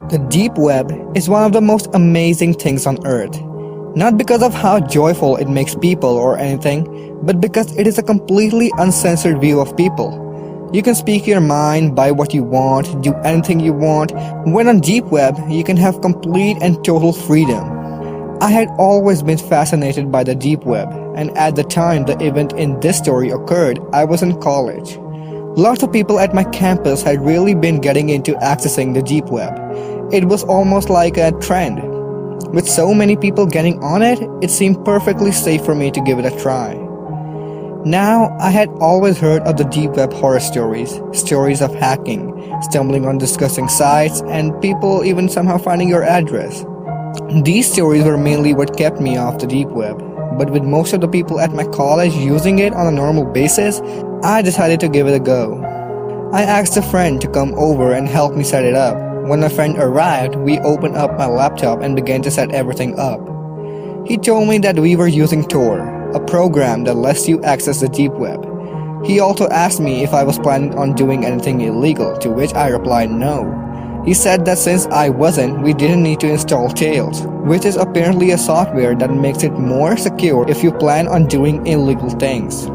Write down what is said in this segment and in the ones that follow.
The deep web is one of the most amazing things on earth. Not because of how joyful it makes people or anything, but because it is a completely uncensored view of people. You can speak your mind, buy what you want, do anything you want. When on deep web, you can have complete and total freedom. I had always been fascinated by the deep web, and at the time the event in this story occurred, I was in college. Lots of people at my campus had really been getting into accessing the deep web. It was almost like a trend. With so many people getting on it, it seemed perfectly safe for me to give it a try. Now, I had always heard of the deep web horror stories of hacking, stumbling on disgusting sites, and people even somehow finding your address. These stories were mainly what kept me off the deep web, but with most of the people at my college using it on a normal basis, I decided to give it a go. I asked a friend to come over and help me set it up. When my friend arrived, we opened up my laptop and began to set everything up. He told me that we were using Tor, a program that lets you access the deep web. He also asked me if I was planning on doing anything illegal, to which I replied no. He said that since I wasn't, we didn't need to install Tails, which is apparently a software that makes it more secure if you plan on doing illegal things.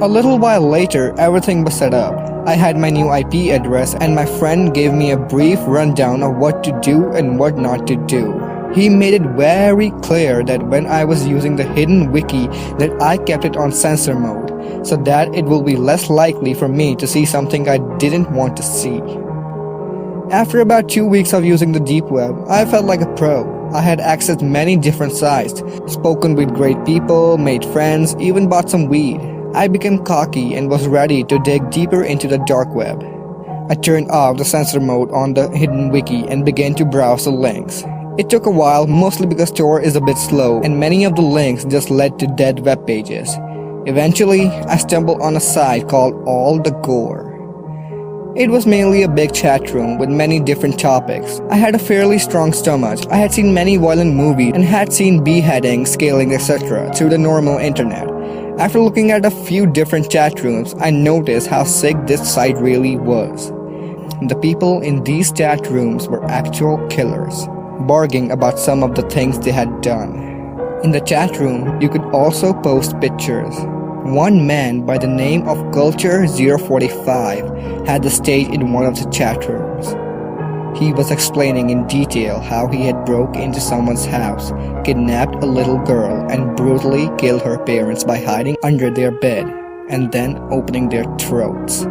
A little while later, everything was set up. I had my new IP address and my friend gave me a brief rundown of what to do and what not to do. He made it very clear that when I was using the hidden wiki that I kept it on censor mode, so that it will be less likely for me to see something I didn't want to see. After about 2 weeks of using the deep web, I felt like a pro. I had accessed many different sites, spoken with great people, made friends, even bought some weed. I became cocky and was ready to dig deeper into the dark web. I turned off the censor mode on the hidden wiki and began to browse the links. It took a while, mostly because Tor is a bit slow and many of the links just led to dead web pages. Eventually, I stumbled on a site called All the Gore. It was mainly a big chat room with many different topics. I had a fairly strong stomach. I had seen many violent movies and had seen beheadings, scaling, etc. through the normal internet. After looking at a few different chat rooms, I noticed how sick this site really was. The people in these chat rooms were actual killers, bargaining about some of the things they had done. In the chat room, you could also post pictures. One man by the name of Culture045 had the stage in one of the chat rooms. He was explaining in detail how he had broke into someone's house, kidnapped a little girl, and brutally killed her parents by hiding under their bed and then opening their throats.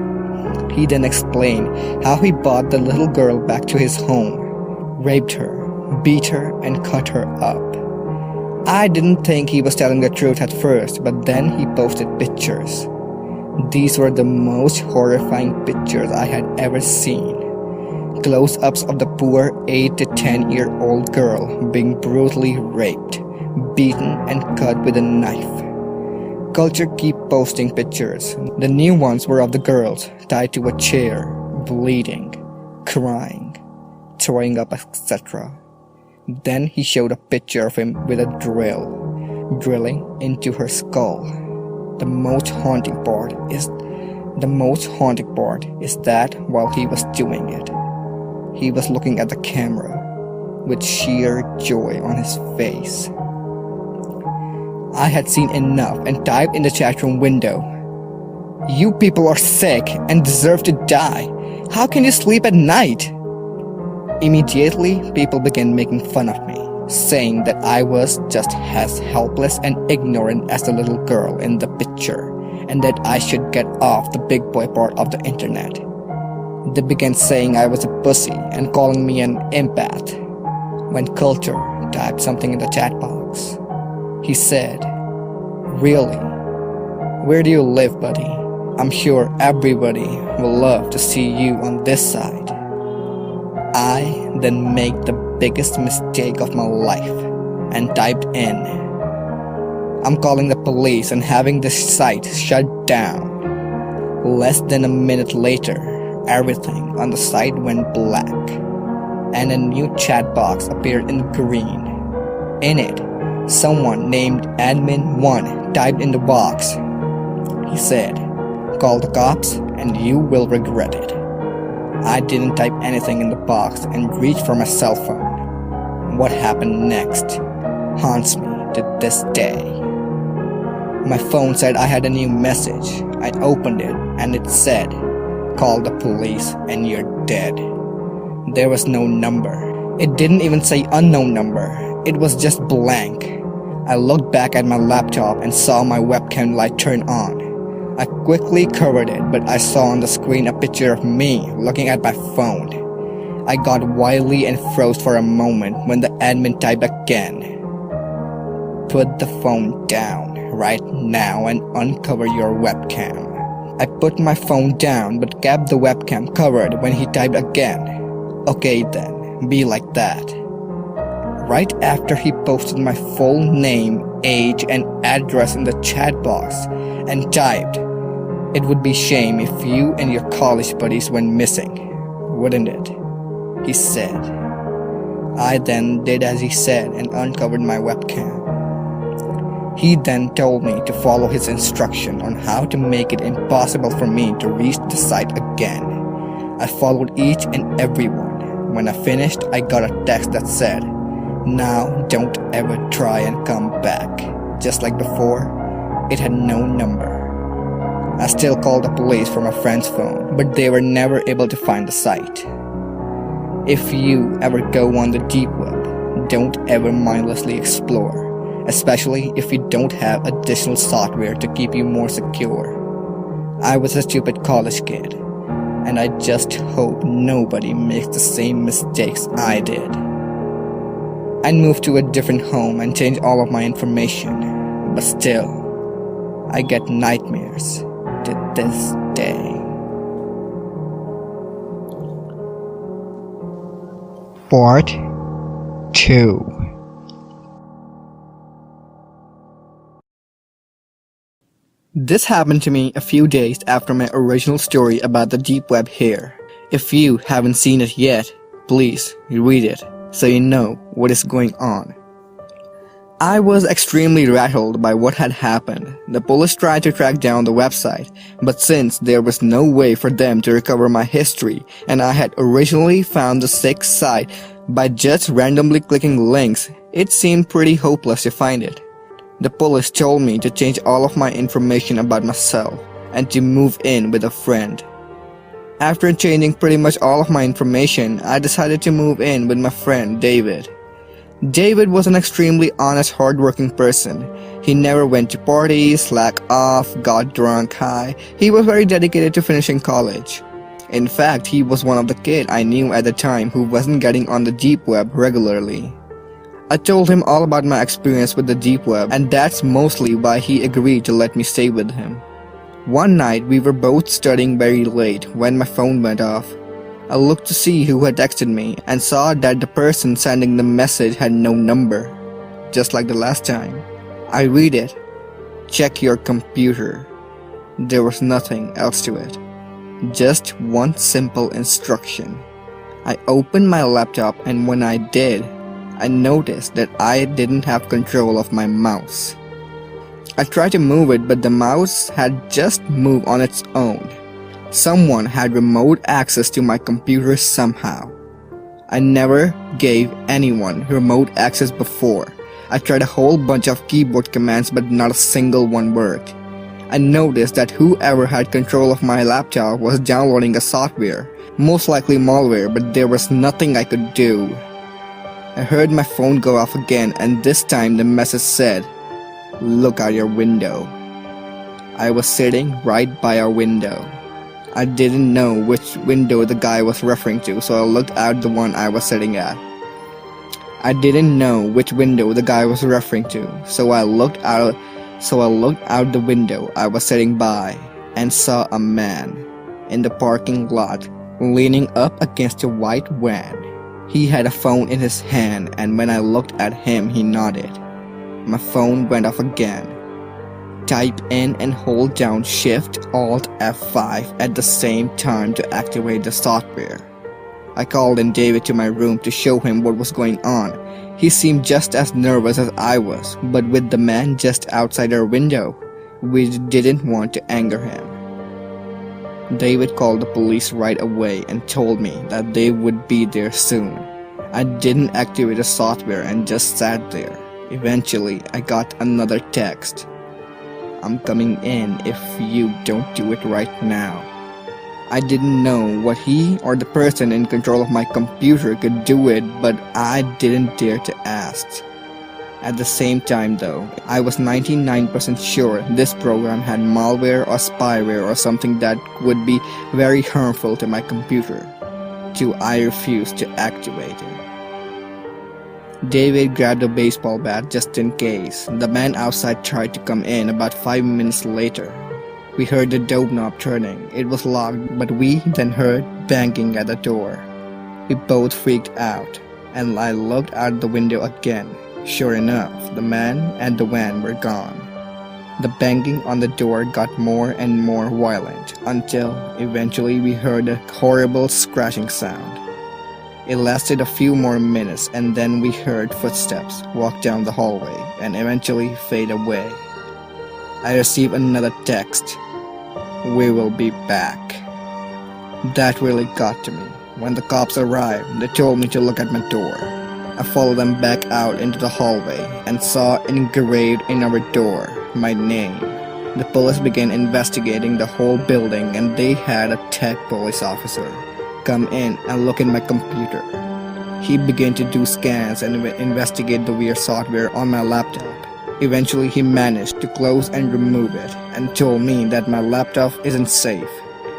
He then explained how he brought the little girl back to his home, raped her, beat her, and cut her up. I didn't think he was telling the truth at first, but then he posted pictures. These were the most horrifying pictures I had ever seen. Close-ups of the poor 8 to 10-year-old girl being brutally raped, beaten, and cut with a knife. Culture keep posting pictures. The new ones were of the girls tied to a chair, bleeding, crying, throwing up, etc. Then he showed a picture of him with a drill, drilling into her skull. The most haunting part is that while he was doing it, he was looking at the camera with sheer joy on his face. I had seen enough and typed in the chat room window, "You people are sick and deserve to die. How can you sleep at night?" Immediately, people began making fun of me, saying that I was just as helpless and ignorant as the little girl in the picture, and that I should get off the big boy part of the internet. They began saying I was a pussy and calling me an empath. When Culture typed something in the chat box, he said, "Really? Where do you live, buddy? I'm sure everybody will love to see you on this side." I then made the biggest mistake of my life and typed in, "I'm calling the police and having this site shut down." Less than a minute later, everything on the site went black, and a new chat box appeared in green. In it, someone named Admin1 typed in the box. He said, "Call the cops and you will regret it." I didn't type anything in the box and reached for my cell phone. What happened next haunts me to this day. My phone said I had a new message. I opened it and it said, "Call the police and you're dead." There was no number. It didn't even say unknown number. It was just blank. I looked back at my laptop and saw my webcam light turn on. I quickly covered it, but I saw on the screen a picture of me looking at my phone. I got wildly and froze for a moment when the admin typed again. "Put the phone down right now and uncover your webcam." I put my phone down but kept the webcam covered when he typed again. "Okay then, be like that." Right after he posted my full name, age and address in the chat box and typed, "It would be shame if you and your college buddies went missing, wouldn't it?" he said. I then did as he said and uncovered my webcam. He then told me to follow his instruction on how to make it impossible for me to reach the site again. I followed each and every one. When I finished, I got a text that said, "Now don't ever try and come back." Just like before, it had no number. I still called the police from a friend's phone, but they were never able to find the site. If you ever go on the deep web, don't ever mindlessly explore, especially if you don't have additional software to keep you more secure. I was a stupid college kid, and I just hope nobody makes the same mistakes I did. I'd move to a different home and change all of my information, but still, I get nightmares to this day. Part 2. This happened to me a few days after my original story about the deep web here. If you haven't seen it yet, please read it so you know what is going on. I was extremely rattled by what had happened. The police tried to track down the website, but since there was no way for them to recover my history, and I had originally found the sick site by just randomly clicking links, it seemed pretty hopeless to find it. The police told me to change all of my information about myself and to move in with a friend. After changing pretty much all of my information, I decided to move in with my friend David. David was an extremely honest, hardworking person. He never went to parties, slacked off, got drunk high. He was very dedicated to finishing college. In fact, he was one of the kids I knew at the time who wasn't getting on the deep web regularly. I told him all about my experience with the deep web, and that's mostly why he agreed to let me stay with him. One night, we were both studying very late when my phone went off. I looked to see who had texted me and saw that the person sending the message had no number, just like the last time. I read it. "Check your computer." There was nothing else to it. Just one simple instruction. I opened my laptop, and when I did, I noticed that I didn't have control of my mouse. I tried to move it, but the mouse had just moved on its own. Someone had remote access to my computer somehow. I never gave anyone remote access before. I tried a whole bunch of keyboard commands, but not a single one worked. I noticed that whoever had control of my laptop was downloading a software, most likely malware, but there was nothing I could do. I heard my phone go off again, and this time the message said, "Look out your window." I was sitting right by our window. I didn't know which window the guy was referring to, so I looked out the one I was sitting at. I didn't know which window the guy was referring to, so I looked out the window I was sitting by and saw a man in the parking lot leaning up against a white van. He had a phone in his hand, and when I looked at him, he nodded. My phone went off again. Type in and hold down Shift-Alt-F5 at the same time to activate the software. I called in David to my room to show him what was going on. He seemed just as nervous as I was, but with the man just outside our window, we didn't want to anger him. David called the police right away and told me that they would be there soon. I didn't activate the software and just sat there. Eventually, I got another text. "I'm coming in if you don't do it right now." I didn't know what he or the person in control of my computer could do it, but I didn't dare to ask. At the same time though, I was 99% sure this program had malware or spyware or something that would be very harmful to my computer. So I refused to activate it. David grabbed a baseball bat just in case. The man outside tried to come in about 5 minutes later. We heard the doorknob turning. It was locked, but we then heard banging at the door. We both freaked out, and I looked out the window again. Sure enough, the man and the van were gone. The banging on the door got more and more violent until eventually we heard a horrible scratching sound. It lasted a few more minutes and then we heard footsteps walk down the hallway and eventually fade away. I received another text. "We will be back." That really got to me. When the cops arrived, they told me to look at my door. I followed them back out into the hallway and saw engraved in our door my name. The police began investigating the whole building and they had a tech police officer come in and look in my computer. He began to do scans and investigate the weird software on my laptop. Eventually he managed to close and remove it and told me that my laptop isn't safe.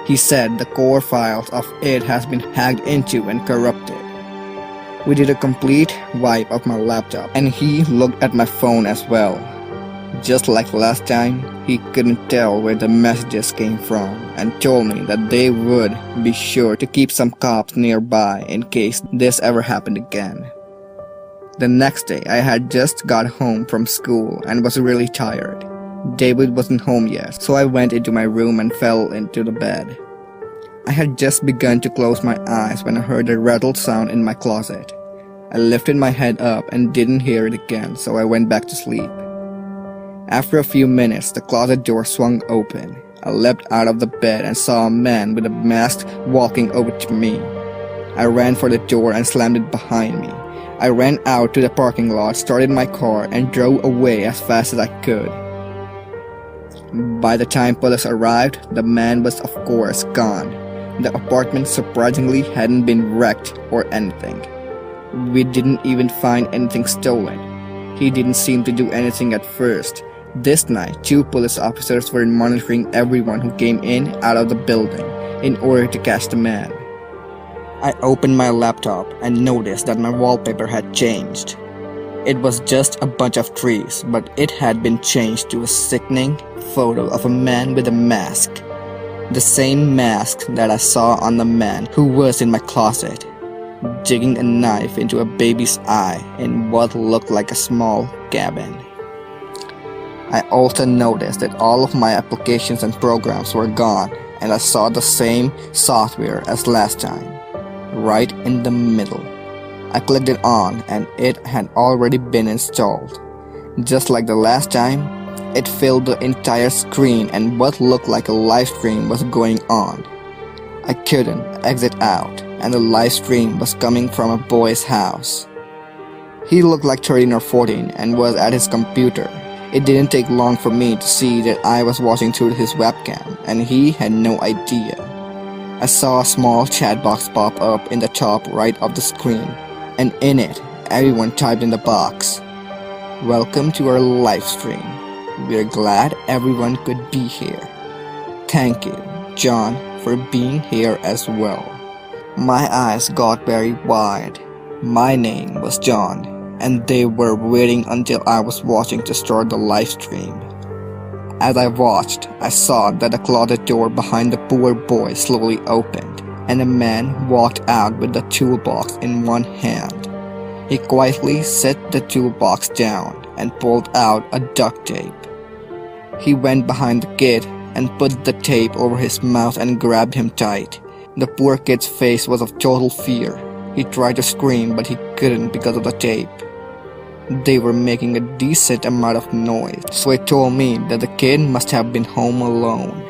He said the core files of it has been hacked into and corrupted. We did a complete wipe of my laptop and he looked at my phone as well. Just like last time, he couldn't tell where the messages came from and told me that they would be sure to keep some cops nearby in case this ever happened again. The next day, I had just got home from school and was really tired. David wasn't home yet, so I went into my room and fell into the bed. I had just begun to close my eyes when I heard a rattle sound in my closet. I lifted my head up and didn't hear it again, so I went back to sleep. After a few minutes, the closet door swung open. I leapt out of the bed and saw a man with a mask walking over to me. I ran for the door and slammed it behind me. I ran out to the parking lot, started my car, and drove away as fast as I could. By the time police arrived, the man was of course gone. The apartment surprisingly hadn't been wrecked or anything. We didn't even find anything stolen. He didn't seem to do anything at first. This night, 2 police officers were monitoring everyone who came in out of the building in order to catch the man. I opened my laptop and noticed that my wallpaper had changed. It was just a bunch of trees, but it had been changed to a sickening photo of a man with a mask. The same mask that I saw on the man who was in my closet, digging a knife into a baby's eye in what looked like a small cabin. I also noticed that all of my applications and programs were gone, and I saw the same software as last time, right in the middle. I clicked it on and it had already been installed. Just like the last time, it filled the entire screen and what looked like a live stream was going on. I couldn't exit out and the live stream was coming from a boy's house. He looked like 13 or 14 and was at his computer. It didn't take long for me to see that I was watching through his webcam and he had no idea. I saw a small chat box pop up in the top right of the screen, and in it, everyone typed in the box, "Welcome to our live stream. We're glad everyone could be here. Thank you, John, for being here as well." My eyes got very wide. My name was John, and they were waiting until I was watching to start the live stream. As I watched, I saw that the closet door behind the poor boy slowly opened, and a man walked out with the toolbox in one hand. He quietly set the toolbox down and pulled out a duct tape. He went behind the kid and put the tape over his mouth and grabbed him tight. The poor kid's face was of total fear. He tried to scream, but he couldn't because of the tape. They were making a decent amount of noise, so it told me that the kid must have been home alone.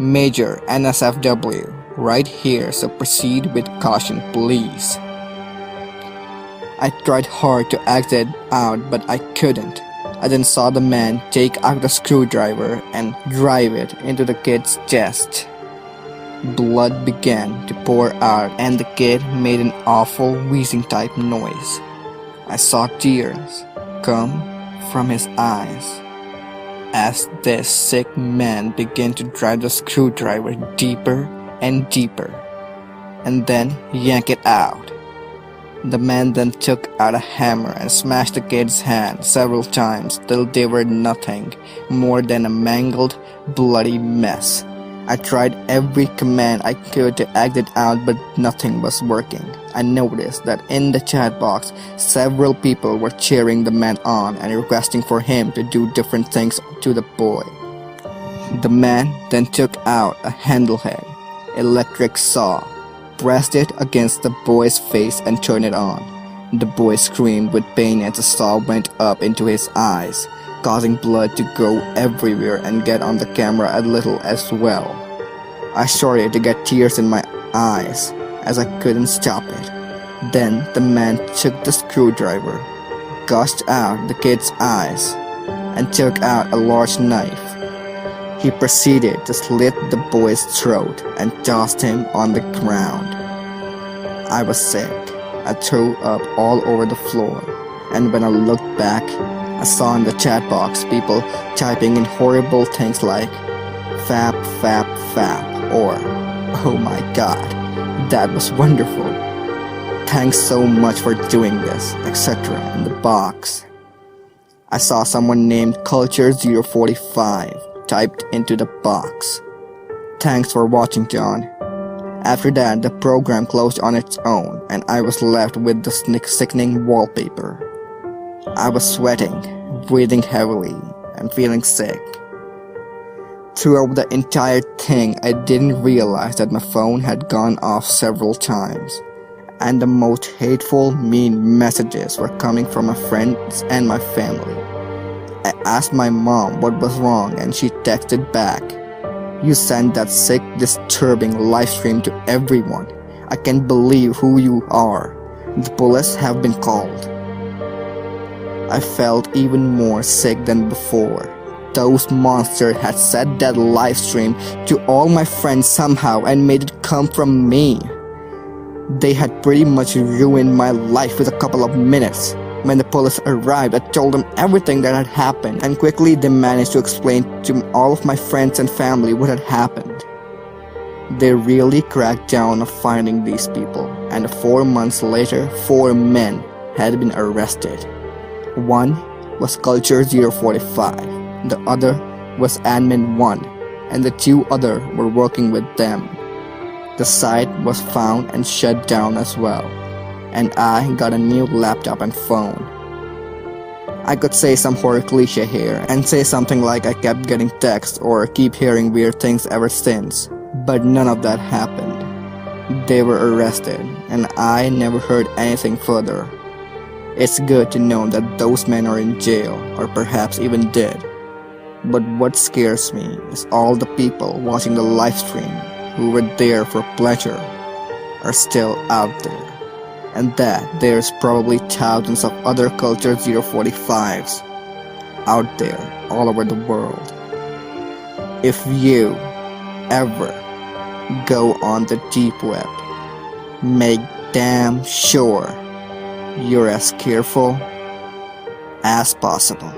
Major NSFW, right here, so proceed with caution, please. I tried hard to exit out, but I couldn't. I then saw the man take out the screwdriver and drive it into the kid's chest. Blood began to pour out and the kid made an awful wheezing type noise. I saw tears come from his eyes as this sick man began to drive the screwdriver deeper and deeper and then yank it out. The man then took out a hammer and smashed the kid's hand several times till they were nothing more than a mangled, bloody mess. I tried every command I could to exit out, but nothing was working. I noticed that in the chat box, several people were cheering the man on and requesting for him to do different things to the boy. The man then took out a handlehead, electric saw, pressed it against the boy's face and turned it on. The boy screamed with pain as the saw went up into his eyes, causing blood to go everywhere and get on the camera a little as well. I started to get tears in my eyes as I couldn't stop it. Then the man took the screwdriver, gouged out the kid's eyes, and took out a large knife. He proceeded to slit the boy's throat and tossed him on the ground. I was sick. I threw up all over the floor, and when I looked back, I saw in the chat box people typing in horrible things like "fap, fap, fap" or "oh my god, that was wonderful. Thanks so much for doing this," etc. in the box. I saw someone named Culture045 typed into the box. "Thanks for watching, John." After that, the program closed on its own and I was left with the sickening wallpaper. I was sweating, breathing heavily, and feeling sick. Throughout the entire thing, I didn't realize that my phone had gone off several times, and the most hateful, mean messages were coming from my friends and my family. I asked my mom what was wrong and she texted back, "You sent that sick, disturbing live stream to everyone. I can't believe who you are. The police have been called." I felt even more sick than before. Those monsters had sent that live stream to all my friends somehow and made it come from me. They had pretty much ruined my life with a couple of minutes. When the police arrived, I told them everything that had happened, and quickly they managed to explain to all of my friends and family what had happened. They really cracked down on finding these people, and 4 months later, 4 men had been arrested. One was Culture045, the other was Admin1, and the 2 other were working with them. The site was found and shut down as well, and I got a new laptop and phone. I could say some horror cliche here and say something like I kept getting texts or keep hearing weird things ever since, but none of that happened. They were arrested and I never heard anything further. It's good to know that those men are in jail or perhaps even dead. But what scares me is all the people watching the live stream who were there for pleasure are still out there, and that there's probably thousands of other Culture045s out there all over the world. If you ever go on the deep web, make damn sure you're as careful as possible.